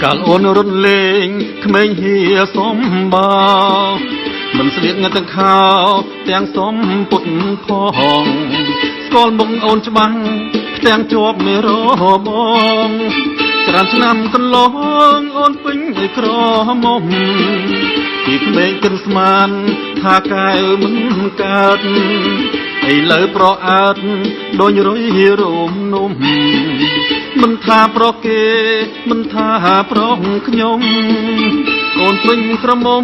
កាលអូនរត់លេងក្មេងហៀសំបោមិនស្លៀកទាំងខោទាំងសំពុតផងស្គាល់មុខអូនច្បាស់ទាំងជាប់មេរបងច្រើនឆ្នាំកន្លងអូនពេញឲ្យក្រមុំពីក្មេងគិនស្មានថាកែវមិនកើតឥឡូវប្រអើតដូចរុយរោមនំមិនថាប្រគេមិនថាប្រងខ្ញុំអូនពេញក្រមុំ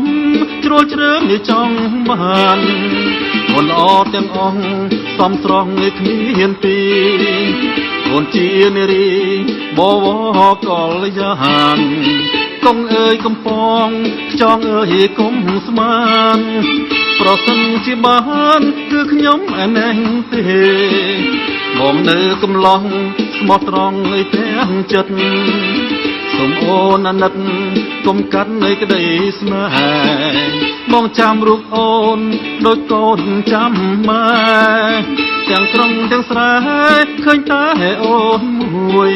ជ្រុលជ្រើមនេះចង់បានអូនល្អទាំងអស់សំស្រងនេះគ្មានពីអូនជានារីបវរកលយានកងអើយកំពងខ្ចងអើយគុំស្មានប្រសិនជាបានគឺខ្ញុំឯណែងទេបងនៅកំឡុងស្មោះត្រង់ឯទាំងចិត្តសូមអូនអាណិតកុំកាត់នៃក្តីស្នេហ៍បងចាំរូបអូនដូចកូនចាំម៉ែទាំងក្រុងទាំងស្រែឃើញតែអូនមួយ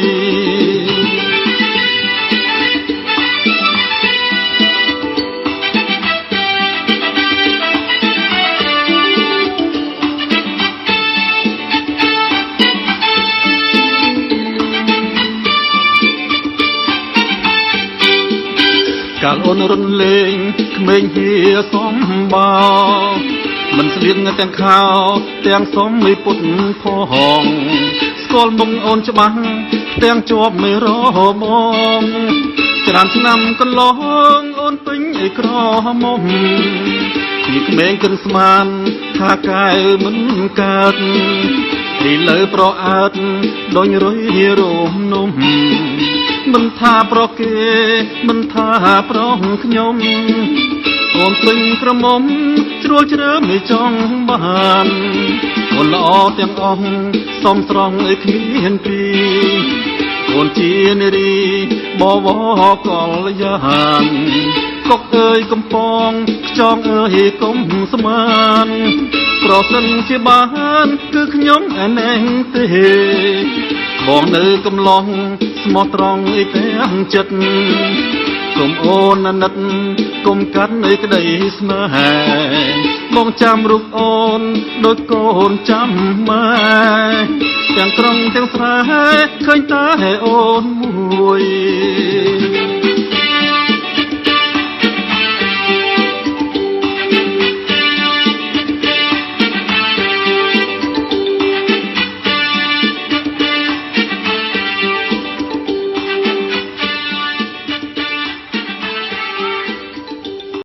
កាលអូនរត់លេងក្មេងហៀសំបោមិនស្លៀកទាំងខោទាំងសំមិនពុតផងស្គាល់មុខអូនច្បាស់ទាំងជាប់មេរបងច្រើនឆ្នាំកន្លងអូនពេញឲ្យក្រមុំពីក្មេងគិនស្មានថាកែវមិនកើតឥឡូវប្រអើតដូចរុយរោមនំមិនថាប្រគេមិនថាប្រងខ្ញុំអូនពេញក្រមុំជ្រួលជ្រើមមិនចង់បានអូនល្អទាំងអស់សំស្រងឲ្យគ្មានពីអូនជានារីបវរកលយានកុកអើយកំពងខ្ចងអើយគុំស្មានប្រសិនជាបានគឺខ្ញុំឯណែងទេបងនៅកំឡុងស្មោះត្រង់ឯទាំងចិត្តកុំអូនអាណិតកុំកាត់នៃក្តីស្នេហ៍បងចាំរូបអូនដូចកូនចាំម៉ែទាំងក្រុងទាំងស្រែឃើញតែអូនមួយ